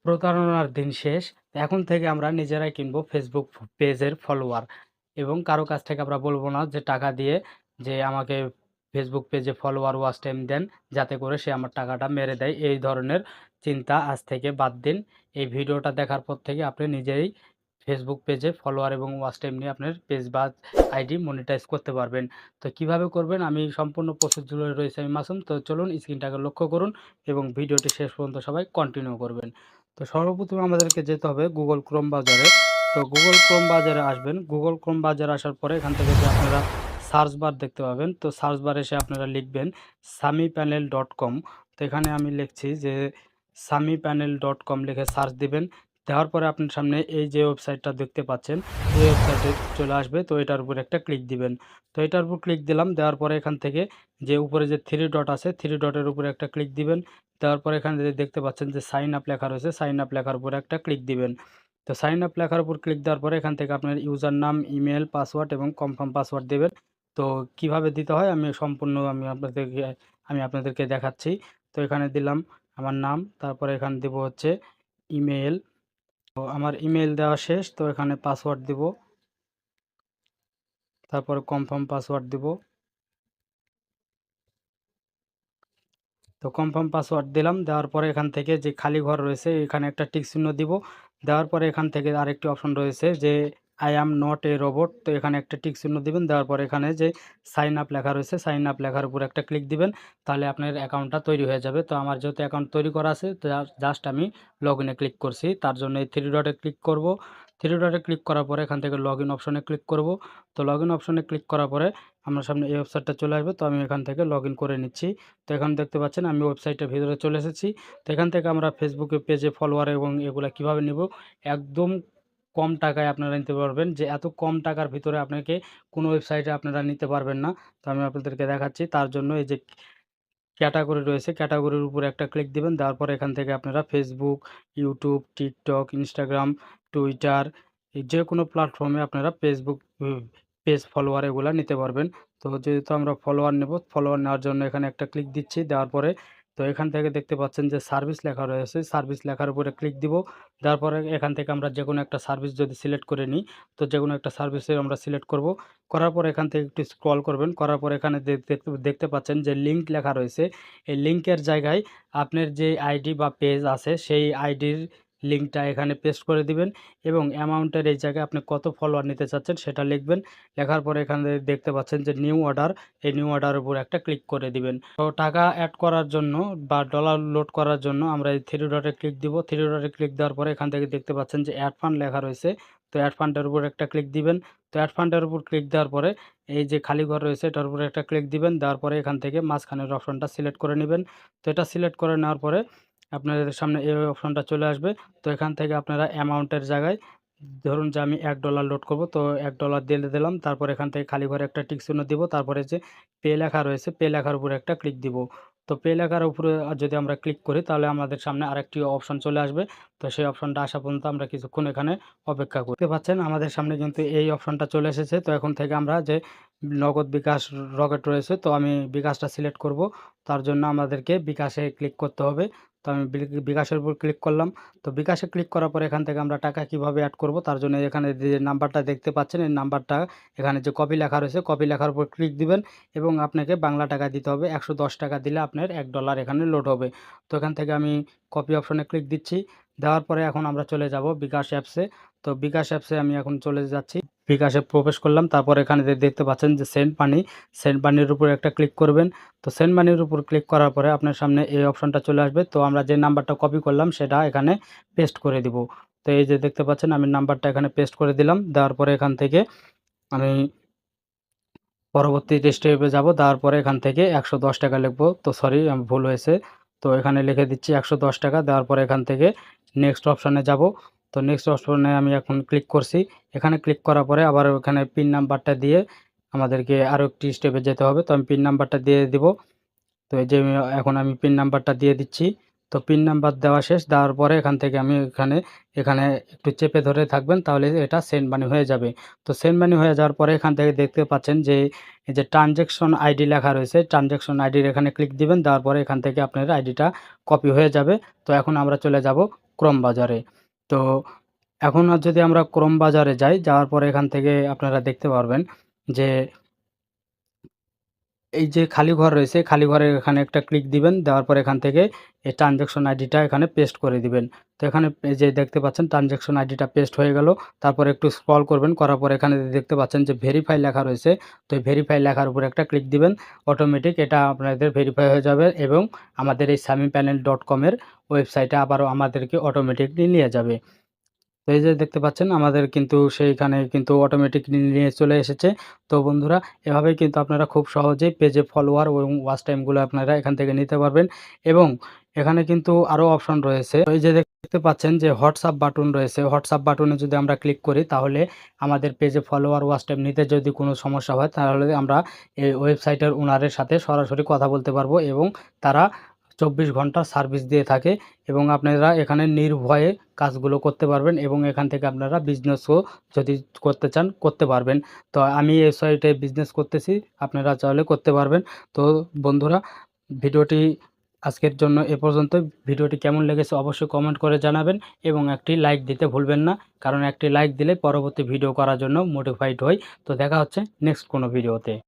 প্রতারণার দিন শেষ। এখন থেকে আমরা নিজেরাই কিনবো ফেসবুক পেজের ফলোয়ার এবং কারো কাছ থেকে আমরা বলবো না যে টাকা দিয়ে যে আমাকে ফেসবুক পেজে ফলোয়ার ওয়াচ টাইম দেন, যাতে করে সে আমার টাকাটা মেরে দেয়। এই ধরনের চিন্তা আজ থেকে বাদ দিন। এই ভিডিওটা দেখার পর থেকে আপনি নিজেই ফেসবুক পেজে ফলোয়ার এবং ওয়াচ টাইম নিয়ে আপনার পেজ বা আইডি মনিটাইজ করতে পারবেন। তো কিভাবে করবেন আমি সম্পূর্ণ প্রসেস জুড়ে রয়েছে আমি মাসুম। তো চলুন স্ক্রিনটাকে লক্ষ্য করুন এবং ভিডিওটি শেষ পর্যন্ত সবাই কন্টিনিউ করবেন। তো সর্বপ্রথমে আমাদেরকে যেতে হবে গুগল ক্রোম বাজারে। তো গুগল ক্রোম বাজারে আসবেন। গুগল ক্রোম বাজারে আসার পরে এখান থেকে যে আপনারা সার্চ বার দেখতে পাবেন, তো সার্চ বারে এসে আপনারা লিখবেন samipanel.com। তো এখানে আমি লিখছি যে samipanel.com লিখে সার্চ দিবেন। দেওয়ার পরে আপনার সামনে এই যে ওয়েবসাইটটা দেখতে পাচ্ছেন, এই ওয়েবসাইটে চলে আসবে। তো এটার উপর একটা ক্লিক দিবেন। তো এটার উপর ক্লিক দিলাম। দেওয়ার পরে এখান থেকে যে উপরে যে থ্রি ডট আছে, থ্রি ডটের উপরে একটা ক্লিক দিবেন। দেওয়ার পরে এখানে যে দেখতে পাচ্ছেন যে সাইন আপ লেখা রয়েছে, সাইন আপ লেখার উপরে একটা ক্লিক দিবেন। তো সাইন আপ লেখার উপর ক্লিক দেওয়ার পরে এখান থেকে আপনার ইউজার নাম, ইমেল, পাসওয়ার্ড এবং কনফার্ম পাসওয়ার্ড দেবেন। তো কিভাবে দিতে হয় আমি সম্পূর্ণ আপনাদেরকে দেখাচ্ছি। তো এখানে দিলাম আমার নাম, তারপরে এখানে দেব হচ্ছে ইমেল। তো আমার ইমেল দেওয়া শেষ। তো এখানে পাসওয়ার্ড দিব, তারপরে কনফার্ম পাসওয়ার্ড দিব। তো কনফার্ম পাসওয়ার্ড দিলাম। দেওয়ার পরে এখান থেকে যে খালি ঘর রয়েছে এখানে একটা টিক চিহ্ন দিব। দেওয়ার পরে এখান থেকে আরেকটি অপশন রয়েছে যে I am not a robot. তো এখানে একটা টিক চিহ্ন দিবেন। দেওয়ার পরে এখানে যে সাইন আপ লেখা রয়েছে, সাইন আপ লেখার উপর একটা ক্লিক দিবেন। তাহলে আপনার অ্যাকাউন্টটা তৈরি হয়ে যাবে। তো আমার যেহেতু অ্যাকাউন্ট তৈরি করা আছে, জাস্ট আমি লগ ইনে ক্লিক করছি। তার জন্য এই থ্রি ডটে ক্লিক করব। থ্রি ডটে ক্লিক করার পরে এখান থেকে লগ ইন অপশনে ক্লিক করব। তো লগ ইন অপশনে ক্লিক করার পরে আমার সামনে এই ওয়েবসাইটটা চলে আসবে। তো আমি এখান থেকে লগ ইন করে নিচ্ছি। তো এখন দেখতে পাচ্ছেন আমি ওয়েবসাইটের ভিতরে চলে এসেছি। তো এখান থেকে আমরা ফেসবুকে পেজে ফলোয়ার এবং এগুলা কিভাবে নিব, একদম কম টাকায় আপনারা নিতে পারবেন। যে এত কম টাকার ভিতরে আপনাকে কোনো ওয়েবসাইটে আপনারা নিতে পারবেন না। তো আমি আপনাদেরকে দেখাচ্ছি। তার জন্য এই যে ক্যাটাগরি রয়েছে, ক্যাটাগরির উপরে একটা ক্লিক দিবেন। দেওয়ার পরে এখান থেকে আপনারা Facebook, YouTube, TikTok, Instagram, Twitter, যে কোনো প্ল্যাটফর্মে আপনারা ফেসবুক পেজ ফলোয়ার এগুলা নিতে পারবেন। তো যেহেতু আমরা ফলোয়ার নেব, ফলোয়ার নেওয়ার জন্য এখানে একটা ক্লিক দিচ্ছি। দেওয়ার পরে তো এখান থেকে দেখতে পাচ্ছেন যে সার্ভিস লেখা রয়েছে, সার্ভিস লেখার উপরে ক্লিক দিব। দেওয়ার পরে এখান থেকে আমরা যে কোনো একটা সার্ভিস যদি সিলেক্ট করে নিই, তো যে কোনো একটা সার্ভিসে আমরা সিলেক্ট করব। করার পর এখান থেকে একটু স্ক্রল করবেন। করার পর এখানে দেখতে পাচ্ছেন যে লিঙ্ক লেখা রয়েছে। এই লিঙ্কের জায়গায় আপনার যে আইডি বা পেজ আছে সেই আইডির লিঙ্কটা এখানে পেস্ট করে দিবেন এবং অ্যামাউন্টের এই জায়গায় আপনি কত ফলোয়ার নিতে চাচ্ছেন সেটা লিখবেন। লেখার পরে এখানে দেখতে পাচ্ছেন যে নিউ অর্ডার, এই নিউ অর্ডারের উপর একটা ক্লিক করে দিবেন। তো টাকা অ্যাড করার জন্য বা ডলার লোড করার জন্য আমরা এই থ্রি ডটে ক্লিক দিব। থ্রি ডটে ক্লিক দেওয়ার পরে এখান থেকে দেখতে পাচ্ছেন যে অ্যাড ফান্ড লেখা রয়েছে। তো অ্যাড ফান্ডের উপর একটা ক্লিক দিবেন। তো অ্যাড ফান্ডের উপর ক্লিক দেওয়ার পরে এই যে খালি ঘর রয়েছে এটার উপরে একটা ক্লিক দিবেন। দেওয়ার পরে এখান থেকে মাঝখানের অপশনটা সিলেক্ট করে নেবেন। তো এটা সিলেক্ট করে নেওয়ার পরে আপনাদের সামনে এই অপশনটা চলে আসবে। তো এখান থেকে আপনারা অ্যামাউন্টের জায়গায় ধরুন যে আমি $1 লোড করব, তো $1 দিয়ে দিলাম। তারপর এখান থেকে খালি ঘরে একটা টিক চিহ্ন দিব। তারপরে যে পে লেখা রয়েছে, পে লেখার উপরে একটা ক্লিক দিব। তো পে লেখার উপরে যদি আমরা ক্লিক করি তাহলে আমাদের সামনে আরেকটি অপশন চলে আসবে। তো সেই অপশনটা আসা পর্যন্ত আমরা কিছুক্ষণ এখানে অপেক্ষা করতে পাচ্ছেন আমাদের সামনে কিন্তু এই অপশনটা চলে এসেছে। তো এখন থেকে আমরা যে নগদ বিকাশ রকেট রয়েছে, তো আমি বিকাশটা সিলেক্ট করব। তার জন্য আমাদেরকে বিকাশে ক্লিক করতে হবে। তো আমি বিকাশের উপর ক্লিক করলাম। তো বিকাশে ক্লিক করার পর এখান থেকে আমরা টাকা কিভাবে অ্যাড করব তার জন্য এখানে যে নাম্বারটা দেখতে পাচ্ছেন এই নাম্বারটা এখানে যে কপি লেখা রয়েছে, কপি লেখার উপর ক্লিক দিবেন এবং আপনাকে বাংলা টাকা দিতে হবে। 110 টাকা দিলে আপনার $1 এখানে লোড হবে। তো এখান থেকে আমি কপি অপশনে ক্লিক দিচ্ছি। দেওয়ার পরে এখন আমরা চলে যাব বিকাশ অ্যাপসে। তো বিকাশ অ্যাপসে আমি এখন চলে যাচ্ছি। বিকাশে প্রবেশ করলাম। তারপর এখানে দেখতে পাচ্ছেন যে সেন্ড মানি, সেন্ড মানির উপর একটা ক্লিক করবেন। তো সেন্ড মানির উপর ক্লিক করার পরে আপনার সামনে এই অপশনটা চলে আসবে। তো আমরা যে নাম্বারটা কপি করলাম সেটা এখানে পেস্ট করে দিব। তো এই যে দেখতে পাচ্ছেন আমি নাম্বারটা এখানে পেস্ট করে দিলাম। দেওয়ার পরে এখান থেকে আমি পরবর্তী স্টেপে যাব। দেওয়ার পরে এখান থেকে 110 টাকা লিখব। তো সরি আমি ভুল হয়েছে। তো এখানে লিখে দিচ্ছি 110 টাকা। দেওয়ার পরে এখান থেকে নেক্সট অপশনে যাব। তো নেক্সট অপশনে আমি এখন ক্লিক করছি। এখানে ক্লিক করার পরে আবার ওখানে পিন নাম্বারটা দিয়ে আমাদেরকে আরও একটি স্টেপে যেতে হবে। তো আমি পিন নাম্বারটা দিয়ে দিব। তো এই যে এখন আমি পিন নাম্বারটা দিয়ে দিচ্ছি। তো পিন নাম্বার দেওয়া শেষ। দেওয়ার পরে এখান থেকে আমি এখানে একটু চেপে ধরে থাকবেন, তাহলে এটা সেন্ড মানি হয়ে যাবে। তো সেন্ড মানি হয়ে যাওয়ার পরে এখান থেকে দেখতে পাচ্ছেন যে এই যে ট্রানজ্যাকশন আইডি লেখা রয়েছে, ট্রানজ্যাকশন আইডির এখানে ক্লিক দিবেন। দেওয়ার পরে এখান থেকে আপনার আইডিটা কপি হয়ে যাবে। তো এখন আমরা চলে যাব ক্রোম বাজারে। তো এখন আর যদি আমরা ক্রোম বাজারে যাই, যাওয়ার পরে এখান থেকে আপনারা দেখতে পারবেন যে এই যে খালি ঘর রয়েছে, খালি ঘরের এখানে একটা ক্লিক দিবেন। দেওয়ার পরে এখান থেকে এই ট্রানজ্যাকশন আইডিটা এখানে পেস্ট করে দিবেন। তো এখানে এই যে দেখতে পাচ্ছেন ট্রানজ্যাকশন আইডিটা পেস্ট হয়ে গেল। তারপরে একটু স্ক্রল করবেন, করার পরে এখানে দেখতে পাচ্ছেন যে ভেরিফাই লেখা রয়েছে। তো এই ভেরিফাই লেখার উপরে একটা ক্লিক দিবেন। অটোমেটিক এটা আপনাদের ভেরিফাই হয়ে যাবে এবং আমাদের এই ShammyPanel.com এর ওয়েবসাইটে আবারও আমাদেরকে অটোমেটিকলি নিয়ে যাবে। তো এই যে দেখতে পাচ্ছেন আমাদের কিন্তু সেইখানে কিন্তু অটোমেটিক নিয়ে চলে এসেছে। তো বন্ধুরা, এভাবেই কিন্তু আপনারা খুব সহজেই পেজে ফলোয়ার এবং ওয়াচ টাইমগুলো আপনারা এখান থেকে নিতে পারবেন এবং এখানে কিন্তু আরও অপশন রয়েছে। তো এই যে দেখতে পাচ্ছেন যে হোয়াটসঅ্যাপ বাটন রয়েছে। হোয়াটসঅ্যাপ বাটনে যদি আমরা ক্লিক করি তাহলে আমাদের পেজে ফলোয়ার ওয়াচ টাইম নিতে যদি কোনো সমস্যা হয় তাহলে আমরা এই ওয়েবসাইটের ওনারের সাথে সরাসরি কথা বলতে পারবো এবং তারা 24 ঘন্টা সার্ভিস দিয়ে থাকে এবং আপনারা এখানে নির্ভয়ে কাজগুলো করতে পারবেন এবং এখান থেকে আপনারা বিজনেসও যদি করতে চান করতে পারবেন। তো আমি এই সাইটে বিজনেস করতেছি, আপনারা চাইলে করতে পারবেন। তো বন্ধুরা, ভিডিওটি আজকের জন্য এ পর্যন্তই। ভিডিওটি কেমন লেগেছে অবশ্যই কমেন্ট করে জানাবেন এবং একটি লাইক দিতে ভুলবেন না, কারণ একটি লাইক দিলে পরবর্তী ভিডিও করার জন্য মোটিভেট হই। তো দেখা হচ্ছে নেক্সট কোনো ভিডিওতে।